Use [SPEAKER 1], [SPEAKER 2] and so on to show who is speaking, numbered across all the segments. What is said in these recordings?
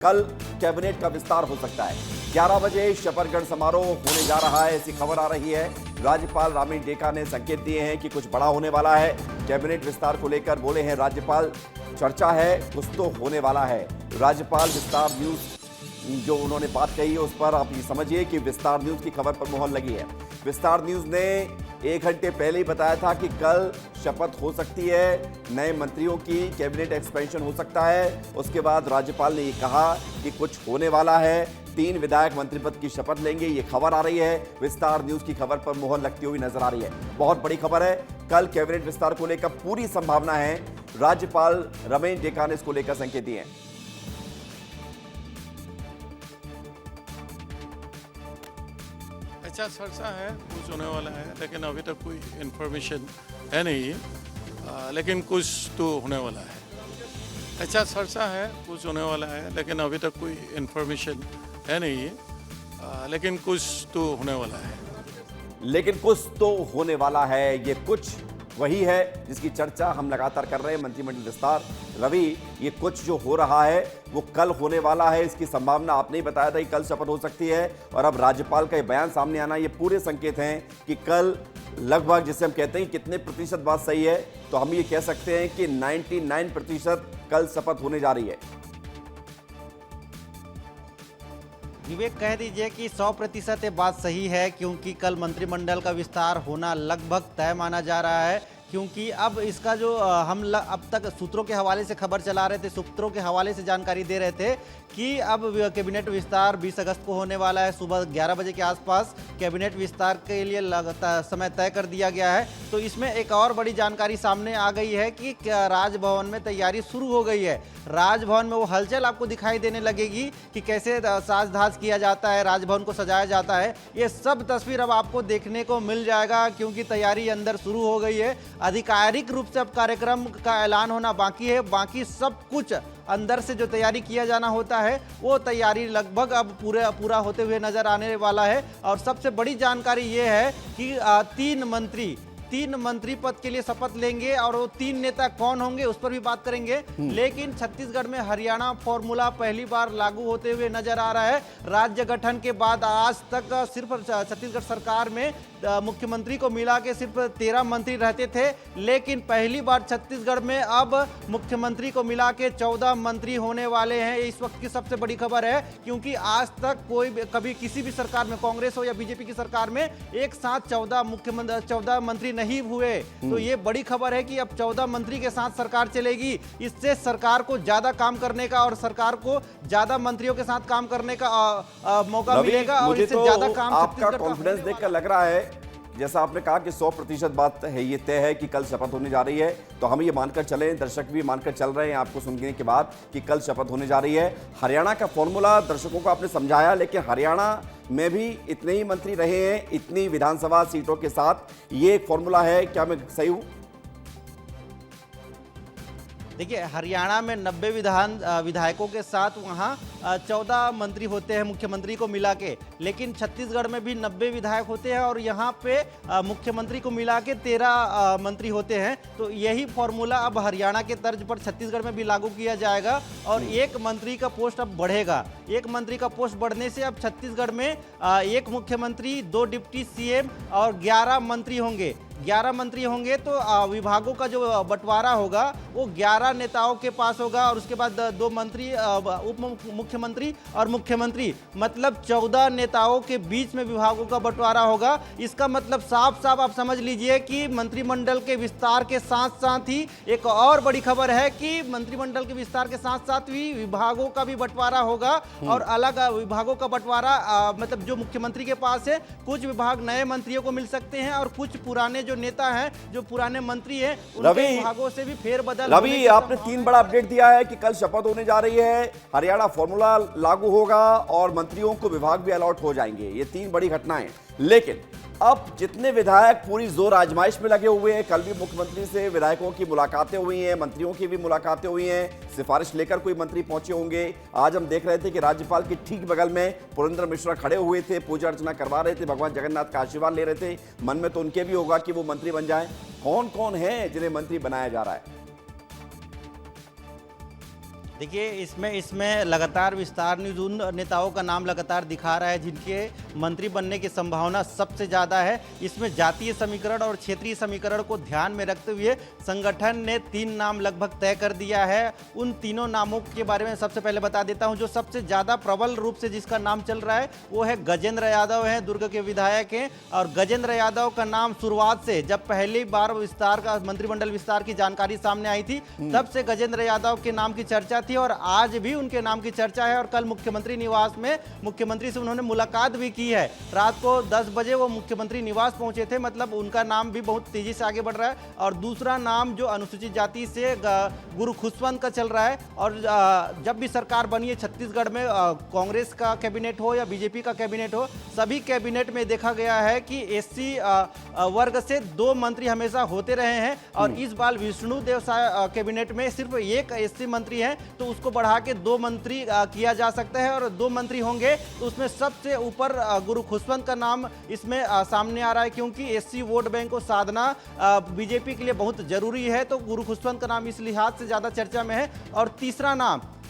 [SPEAKER 1] कल कैबिनेट का विस्तार हो सकता है। 11 बजे शपथ ग्रहण समारोह होने जा रहा है, ऐसी खबर आ रही है। राज्यपाल रामेश डेका ने संकेत दिए हैं कि कुछ बड़ा होने वाला है। कैबिनेट विस्तार को लेकर बोले हैं राज्यपाल, चर्चा है, कुछ तो होने वाला है। राज्यपाल विस्तार न्यूज जो उन्होंने बात कही है उस पर आप ये समझिए कि विस्तार न्यूज की खबर पर मोहर लगी है। विस्तार न्यूज ने 1 घंटे पहले ही बताया था कि कल शपथ हो सकती है, नए मंत्रियों की कैबिनेट एक्सपेंशन हो सकता है। उसके बाद राज्यपाल ने ये कहा कि कुछ होने वाला है, 3 विधायक मंत्री पद की शपथ लेंगे। ये खबर आ रही है, विस्तार न्यूज की खबर पर मोहर लगती हुई नजर आ रही है। बहुत बड़ी खबर है, कल कैबिनेट विस्तार को लेकर पूरी संभावना है। राज्यपाल रमेश डेका ने इसको लेकर संकेत दिए हैं।
[SPEAKER 2] अच्छा चर्चा है, कुछ होने वाला है, लेकिन अभी तक कोई इन्फॉर्मेशन है नहीं, लेकिन कुछ तो होने वाला है। अच्छा चर्चा है, कुछ होने वाला है, लेकिन अभी तक कोई इन्फॉर्मेशन है नहीं, लेकिन कुछ तो होने वाला है।
[SPEAKER 1] लेकिन कुछ तो होने वाला है, ये कुछ वही है जिसकी चर्चा हम लगातार कर रहे हैं। मंत्रिमंडल विस्तार, रवि, ये कुछ जो हो रहा है वो कल होने वाला है। इसकी संभावना आपने ही बताया था कि कल शपथ हो सकती है, और अब राज्यपाल का ये बयान सामने आना, ये पूरे संकेत हैं कि कल लगभग, जिसे हम कहते हैं कितने प्रतिशत बात सही है, तो हम ये कह सकते हैं कि 99% कल शपथ होने जा रही है।
[SPEAKER 3] विवेक, कह दीजिए कि 100% ये बात सही है, क्योंकि कल मंत्रिमंडल का विस्तार होना लगभग तय माना जा रहा है। क्योंकि अब इसका जो अब तक सूत्रों के हवाले से खबर चला रहे थे, सूत्रों के हवाले से जानकारी दे रहे थे कि अब कैबिनेट विस्तार 20 अगस्त को होने वाला है। सुबह 11 बजे के आसपास कैबिनेट विस्तार के लिए समय तय कर दिया गया है। तो इसमें एक और बड़ी जानकारी सामने आ गई है कि राजभवन में तैयारी शुरू हो गई है। राजभवन में वो हलचल आपको दिखाई देने लगेगी कि कैसे साज धाज किया जाता है, राजभवन को सजाया जाता है। ये सब तस्वीर अब आपको देखने को मिल जाएगा, क्योंकि तैयारी अंदर शुरू हो गई है। आधिकारिक रूप से अब कार्यक्रम का ऐलान होना बाकी है। बाकी सब कुछ अंदर से जो तैयारी किया जाना होता है, वो तैयारी लगभग अब पूरा होते हुए नजर आने वाला है। और सबसे बड़ी जानकारी ये है कि 3 मंत्री पद के लिए शपथ लेंगे, और वो 3 नेता कौन होंगे उस पर भी बात करेंगे। लेकिन छत्तीसगढ़ में हरियाणा फॉर्मूला पहली बार लागू होते हुए नजर आ रहा है। राज्य गठन के बाद आज तक सिर्फ छत्तीसगढ़ सरकार में मुख्यमंत्री को मिला के सिर्फ 13 मंत्री रहते थे, लेकिन पहली बार छत्तीसगढ़ में अब मुख्यमंत्री को मिला के 14 मंत्री होने वाले हैं। इस वक्त की सबसे बड़ी खबर है, क्योंकि आज तक कभी किसी भी सरकार में, कांग्रेस हो या बीजेपी की सरकार में, एक साथ 14 मंत्री नहीं हुए। तो ये बड़ी खबर है कि अब 14 मंत्री के साथ सरकार चलेगी। इससे सरकार को ज्यादा काम करने का और सरकार को ज्यादा मंत्रियों के साथ काम करने का मौका मिलेगा, और इससे ज्यादा काम
[SPEAKER 1] आपका कॉन्फिडेंस देखकर लग रहा है, जैसा आपने कहा कि 100% बात है, ये तय है कि कल शपथ होने जा रही है। तो हम ये मानकर चलें, दर्शक भी मानकर चल रहे हैं आपको सुनने के बाद कि कल शपथ होने जा रही है। हरियाणा का फॉर्मूला दर्शकों को आपने समझाया, लेकिन हरियाणा में भी इतने ही मंत्री रहे हैं, इतनी विधानसभा सीटों के साथ, ये एक फॉर्मूला है। क्या मैं सही हूं?
[SPEAKER 3] देखिए, हरियाणा में 90 विधायकों के साथ वहाँ 14 मंत्री होते हैं मुख्यमंत्री को मिला के, लेकिन छत्तीसगढ़ में भी 90 विधायक होते हैं, और यहाँ पे मुख्यमंत्री को मिला के 13 मंत्री होते हैं। तो यही फॉर्मूला अब हरियाणा के तर्ज पर छत्तीसगढ़ में भी लागू किया जाएगा, और एक मंत्री का पोस्ट अब बढ़ेगा। एक मंत्री का पोस्ट बढ़ने से अब छत्तीसगढ़ में 1 मुख्यमंत्री, 2 डिप्टी सीएम और 11 मंत्री होंगे। 11 मंत्री होंगे तो विभागों का जो बंटवारा होगा वो 11 नेताओं के पास होगा, और उसके बाद 2 मंत्री, उप मुख्यमंत्री और मुख्यमंत्री, मतलब 14 नेताओं के बीच में विभागों का बंटवारा होगा। इसका मतलब साफ साफ आप समझ लीजिए कि मंत्रिमंडल के विस्तार के साथ साथ ही एक और बड़ी खबर है कि मंत्रिमंडल के विस्तार के साथ साथ ही विभागों का भी बंटवारा होगा। और अलग विभागों का बंटवारा, मतलब जो मुख्यमंत्री के पास है, कुछ विभाग नए मंत्रियों को मिल सकते हैं, और कुछ पुराने जो नेता हैं, जो पुराने मंत्री हैं, उनके विभागों से भी फेरबदल।
[SPEAKER 1] रवि, आपने 3 बड़ा अपडेट दिया है कि कल शपथ होने जा रही है, हरियाणा फॉर्मूला लागू होगा, और मंत्रियों को विभाग भी अलॉट हो जाएंगे। ये 3 बड़ी घटनाएं। लेकिन अब जितने विधायक पूरी जोर आजमाइश में लगे हुए हैं, कल भी मुख्यमंत्री से विधायकों की मुलाकातें हुई हैं, मंत्रियों की भी मुलाकातें हुई हैं, सिफारिश लेकर कोई मंत्री पहुंचे होंगे। आज हम देख रहे थे कि राज्यपाल के ठीक बगल में पुरेंद्र मिश्रा खड़े हुए थे, पूजा अर्चना करवा रहे थे, भगवान जगन्नाथ का आशीर्वाद ले रहे थे। मन में तो उनके भी होगा कि वो मंत्री बन जाए। कौन कौन है जिन्हें मंत्री बनाया जा रहा है?
[SPEAKER 3] देखिए इसमें लगातार विस्तार न्यूज उन नेताओं का नाम लगातार दिखा रहा है जिनके मंत्री बनने की संभावना सबसे ज़्यादा है। इसमें जातीय समीकरण और क्षेत्रीय समीकरण को ध्यान में रखते हुए संगठन ने 3 नाम लगभग तय कर दिया है। उन तीनों नामों के बारे में सबसे पहले बता देता हूं। जो सबसे ज़्यादा प्रबल रूप से जिसका नाम चल रहा है वो है गजेंद्र यादव हैं, दुर्ग के विधायक हैं। और गजेंद्र यादव का नाम शुरुआत से, जब पहली बार विस्तार का मंत्रिमंडल विस्तार की जानकारी सामने आई थी, तब से गजेंद्र यादव के नाम की चर्चा थी और आज भी उनके नाम की चर्चा है। और कल मुख्यमंत्री निवास में मुख्यमंत्री से उन्होंने मुलाकात भी की है। रात को 10 बजे वो मुख्यमंत्री निवास पहुंचे थे, मतलब उनका नाम भी बहुत तेजी से आगे बढ़ रहा है। और दूसरा नाम जो अनुसूचित जाति से गुरु खुशवंत का चल रहा है। और जब भी सरकार बनी है छत्तीसगढ़ में, कांग्रेस का कैबिनेट हो या बीजेपी का कैबिनेट हो, सभी कैबिनेट में देखा गया है कि एससी वर्ग से 2 मंत्री हमेशा होते रहे हैं। और इस बार विष्णुदेव साय कैबिनेट में सिर्फ एक एससी मंत्री है, तो उसको बढ़ा के 2 मंत्री किया जा सकता है। और 2 मंत्री होंगे तो उसमें सबसे ऊपर गुरु खुशवंत का नाम इसमें सामने आ रहा है, क्योंकि एससी वोट बैंक को साधना बीजेपी के लिए बहुत जरूरी है। तो गुरु खुशवंत का नाम इस लिहाज से ज्यादा चर्चा में है। और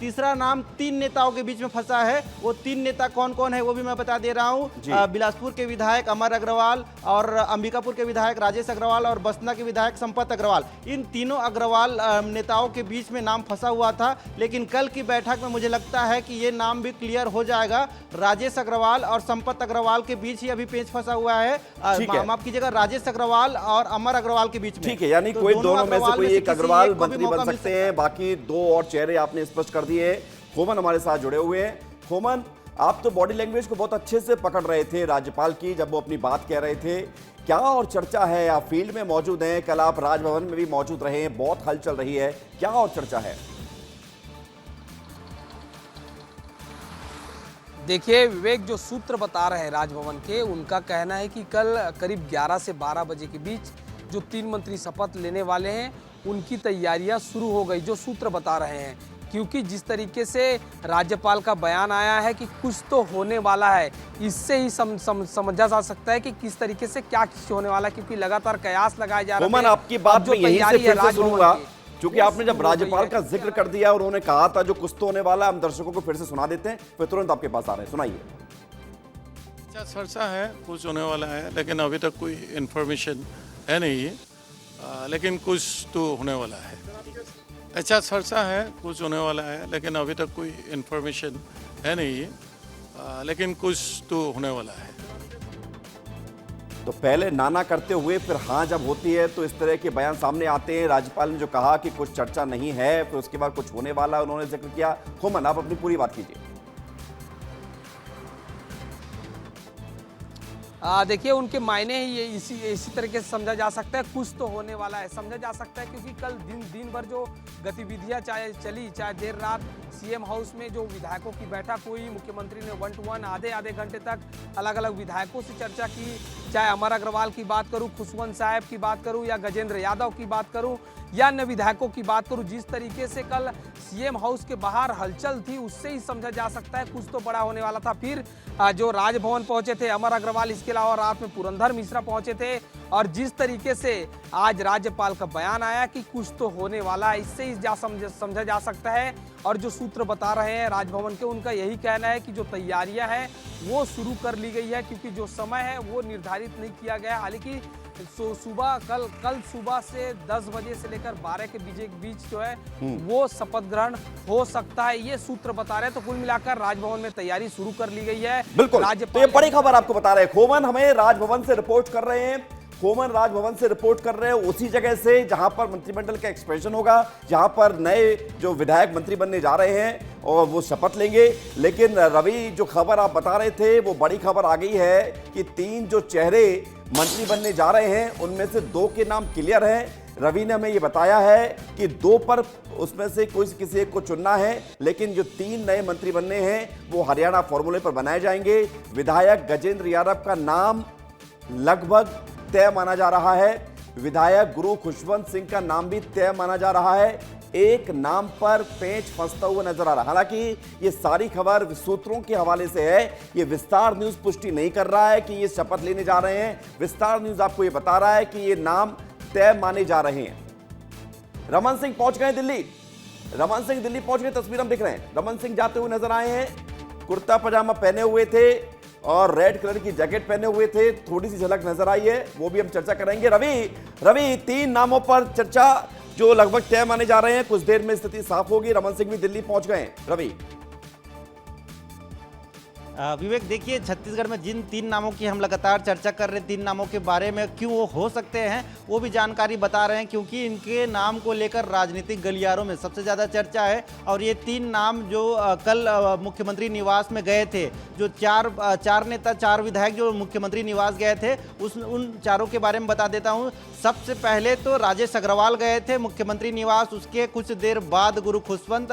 [SPEAKER 3] तीसरा नाम 3 नेताओं के बीच में फंसा है। वो 3 नेता कौन कौन है वो भी मैं बता दे रहा हूं। बिलासपुर के विधायक अमर अग्रवाल और अंबिकापुर के विधायक राजेश अग्रवाल और बसना के विधायक संपत अग्रवाल, इन तीनों अग्रवाल नेताओं के बीच में नाम फंसा हुआ था। लेकिन कल की बैठक में मुझे लगता है कि ये नाम भी क्लियर हो जाएगा। राजेश अग्रवाल और संपत अग्रवाल के बीच ही अभी पेच फंसा हुआ है। माफ कीजिएगा, राजेश अग्रवाल और अमर अग्रवाल के बीच में।
[SPEAKER 1] ठीक है, यानी कोई दोनों में से कोई एक अग्रवाल मंत्री बन सकते हैं, बाकी 2 और चेहरे आपने स्पष्ट कर दिए। खोमन हमारे साथ जुड़े हुए हैं। खोमन, आप तो बॉडी लैंग्वेज को बहुत अच्छे से पकड़ रहे थे राज्यपाल की, जब वो अपनी बात कह रहे थे। क्या और चर्चा है? आप फील्ड में मौजूद हैं, कल आप राजभवन में भी मौजूद रहे हैं, बहुत हलचल रही है, क्या और चर्चा है?
[SPEAKER 4] देखिए विवेक, जो सूत्र बता रहे हैं राजभवन के, उनका कहना है कि कल करीब 11 से 12 बजे के बीच जो 3 मंत्री शपथ लेने वाले हैं उनकी तैयारियां शुरू हो गई, जो सूत्र बता रहे हैं। क्योंकि जिस तरीके से राज्यपाल का बयान आया है कि कुछ तो होने वाला है, इससे ही समझा जा सकता है कि किस तरीके से क्या कुछ होने वाला है। क्योंकि लगातार कयास लगाए जा रहे हैं।
[SPEAKER 1] आपकी बात में यहीं से फिर से सुनूंगा, क्योंकि आपने जब राज्यपाल का जिक्र कर दिया और उन्होंने कहा था जो कुछ तो होने वाला है, हम दर्शकों को फिर से सुना देते हैं, फिर तुरंत आपके पास आ रहे हैं, सुनाइए।
[SPEAKER 2] अच्छा चर्चा है, कुछ होने वाला है, लेकिन अभी तक कोई इन्फॉर्मेशन है नहीं, लेकिन कुछ तो होने वाला है। अच्छा चर्चा है, कुछ होने वाला है, लेकिन अभी तक कोई इन्फॉर्मेशन है नहीं, लेकिन कुछ तो होने वाला है।
[SPEAKER 1] तो पहले नाना करते हुए फिर हाँ जब होती है तो इस तरह के बयान सामने आते हैं। राज्यपाल ने जो कहा कि कुछ चर्चा नहीं है, फिर उसके बाद कुछ होने वाला उन्होंने जिक्र किया। खोमन, आप अपनी पूरी बात कीजिए।
[SPEAKER 4] देखिए उनके मायने ही ये इसी तरीके से समझा जा सकता है, कुछ तो होने वाला है समझा जा सकता है। क्योंकि कल दिन भर जो गतिविधियां चाहे देर रात सीएम हाउस में जो विधायकों की बैठक हुई, मुख्यमंत्री ने 1 to 1 आधे घंटे तक अलग अलग विधायकों से चर्चा की। चाहे अमर अग्रवाल की बात करूं, खुशवंत साहब की बात करूं, या गजेंद्र यादव की बात करूं, या अन्य विधायकों की बात करूं, जिस तरीके से कल सीएम हाउस के बाहर हलचल थी, उससे ही समझा जा सकता है कुछ तो बड़ा होने वाला था। फिर जो राजभवन पहुंचे थे अमर अग्रवाल, इसके अलावा रात में पुरंदर मिश्रा पहुंचे थे। और जिस तरीके से आज राज्यपाल का बयान आया कि कुछ तो होने वाला है, इससे ही समझा जा सकता है। और जो सूत्र बता रहे हैं राजभवन के, उनका यही कहना है कि जो तैयारियां हैं वो शुरू कर ली गई है। क्योंकि जो समय है वो निर्धारित नहीं किया गया। हालांकि कल सुबह से 10 बजे से लेकर 12 के बीच जो है वो शपथ ग्रहण हो सकता है, ये सूत्र बता रहे हैं। तो कुल मिलाकर राजभवन में तैयारी शुरू कर ली गई है।
[SPEAKER 1] बिल्कुल, तो ये बड़ी खबर आपको बता रहे हैं। खोमन हमें राजभवन से रिपोर्ट कर रहे हैं। खोमन राजभवन से रिपोर्ट कर रहे हैं उसी जगह से जहां पर मंत्रिमंडल का एक्सपेंशन होगा, जहां पर नए जो विधायक मंत्री बनने जा रहे हैं और वो शपथ लेंगे। लेकिन रवि, जो खबर आप बता रहे थे वो बड़ी खबर आ गई है कि 3 जो चेहरे मंत्री बनने जा रहे हैं उनमें से 2 के नाम क्लियर हैं। रवि ने हमें ये बताया है कि 2 पर उसमें से कोई किसी एक को चुनना है, लेकिन जो 3 नए मंत्री बनने हैं वो हरियाणा फॉर्मूले पर बनाए जाएंगे। विधायक गजेंद्र यादव का नाम लगभग तय माना जा रहा है, विधायक गुरु खुशवंत सिंह का नाम भी तय माना जा रहा है। एक नाम पर पेंच फंसता हुआ नजर आ रहा है। हालांकि ये सारी खबर सूत्रों के हवाले से है, ये विस्तार न्यूज पुष्टि नहीं कर रहा है कि ये शपथ लेने जा रहे हैं। विस्तार न्यूज आपको ये बता रहा है कि ये नाम तय माने जा रहे हैं। रमन सिंह पहुंच गए दिल्ली। रमन सिंह दिल्ली पहुंच गए, तस्वीर हम दिख रहे हैं। रमन सिंह जाते हुए नजर आए हैं, कुर्ता पजामा पहने हुए थे और रेड कलर की जैकेट पहने हुए थे। थोड़ी सी झलक नजर आई है, वो भी हम चर्चा करेंगे। रवि 3 नामों पर चर्चा जो लगभग तय माने जा रहे हैं, कुछ देर में स्थिति साफ होगी। रमन सिंह भी दिल्ली पहुंच गए हैं। रवि,
[SPEAKER 3] विवेक देखिए, छत्तीसगढ़ में जिन 3 नामों की हम लगातार चर्चा कर रहे हैं, 3 नामों के बारे में क्यों वो हो सकते हैं वो भी जानकारी बता रहे हैं, क्योंकि इनके नाम को लेकर राजनीतिक गलियारों में सबसे ज़्यादा चर्चा है। और ये 3 नाम जो कल मुख्यमंत्री निवास में गए थे, जो चार नेता 4 विधायक जो मुख्यमंत्री निवास गए थे, उन चारों के बारे में बता देता हूँ। सबसे पहले तो राजेश अग्रवाल गए थे मुख्यमंत्री निवास, उसके कुछ देर बाद गुरु खुशवंत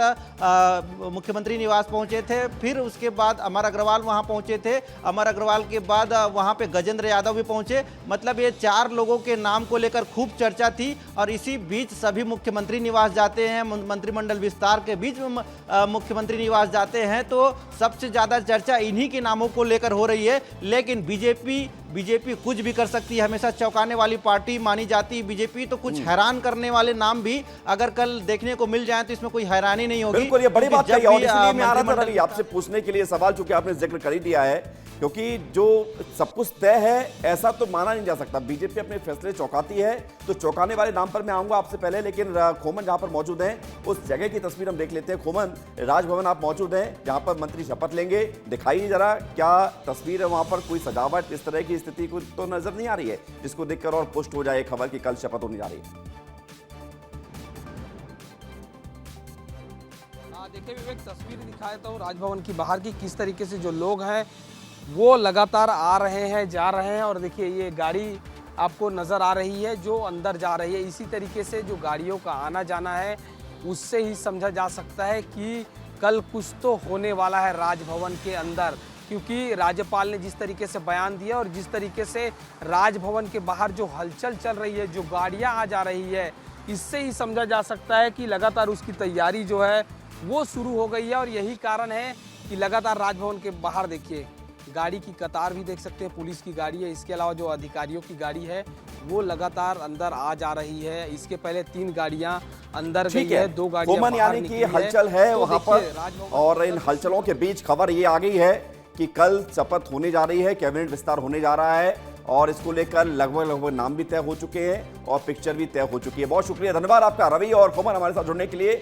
[SPEAKER 3] मुख्यमंत्री निवास पहुंचे थे। फिर उसके बाद अमर अग्रवाल वहां पहुंचे थे। अमर अग्रवाल के बाद वहां पे गजेंद्र यादव भी पहुंचे। मतलब ये 4 लोगों के नाम को लेकर खूब चर्चा थी। और इसी बीच सभी मुख्यमंत्री निवास जाते हैं, मंत्रिमंडल विस्तार के बीच मुख्यमंत्री निवास जाते हैं, तो सबसे ज्यादा चर्चा इन्हीं के नामों को लेकर हो रही है। लेकिन बीजेपी कुछ भी कर सकती है, हमेशा चौंकाने वाली पार्टी मानी जाती है बीजेपी। तो कुछ हैरान करने वाले नाम भी अगर कल देखने को मिल जाए तो इसमें कोई हैरानी नहीं होगी।
[SPEAKER 1] बिल्कुल, ये बड़ी बात कही। और इसलिए मैं आ रहा था रवि आपसे पूछने के लिए सवाल, चूंकि आपने जिक्र कर ही दिया है, क्योंकि जो सब कुछ तय है ऐसा तो माना नहीं जा सकता। बीजेपी अपने फैसले चौंकाती है, तो चौंकाने वाले नाम पर मैं आऊंगा आपसे पहले, लेकिन खोमन जहां पर मौजूद हैं उस जगह की तस्वीर हम देख लेते हैं। खोमन, राजभवन आप मौजूद हैं जहां पर मंत्री शपथ लेंगे, दिखाइए जरा क्या तस्वीर है वहां पर। कोई सजावट इस तरह की स्थिति को तो नजर नहीं आ रही है जिसको देखकर और पुष्ट हो जाए खबर कि कल शपथ होने जा रही है।
[SPEAKER 4] देखिए विवेक, तस्वीर दिखाया तो राजभवन की बाहर की किस तरीके से जो लोग हैं वो लगातार आ रहे हैं, जा रहे हैं। और देखिए ये गाड़ी आपको नज़र आ रही है जो अंदर जा रही है। इसी तरीके से जो गाड़ियों का आना जाना है उससे ही समझा जा सकता है कि कल कुछ तो होने वाला है राजभवन के अंदर, क्योंकि राज्यपाल ने जिस तरीके से बयान दिया और जिस तरीके से राजभवन के बाहर जो हलचल चल रही है, जो गाड़ियाँ आ जा रही है, इससे ही समझा जा सकता है कि लगातार उसकी तैयारी जो है वो शुरू हो गई है। और यही कारण है कि लगातार राजभवन के बाहर देखिए गाड़ी की कतार भी देख सकते हैं, पुलिस की गाड़ी है, इसके अलावा जो अधिकारियों की गाड़ी है वो लगातार अंदर आ जा रही है। इसके पहले 3 गाड़ियां अंदर गई है, 2 गाड़ियां बाहर
[SPEAKER 1] यानी कि हलचल है
[SPEAKER 4] तो
[SPEAKER 1] वहां पर। और इन हलचलों के बीच खबर ये आ गई है कि कल शपथ होने जा रही है, कैबिनेट विस्तार होने जा रहा है और इसको लेकर लगभग नाम भी तय हो चुके हैं और पिक्चर भी तय हो चुकी है। बहुत शुक्रिया, धन्यवाद आपका रवि और खोमन हमारे साथ जुड़ने के लिए।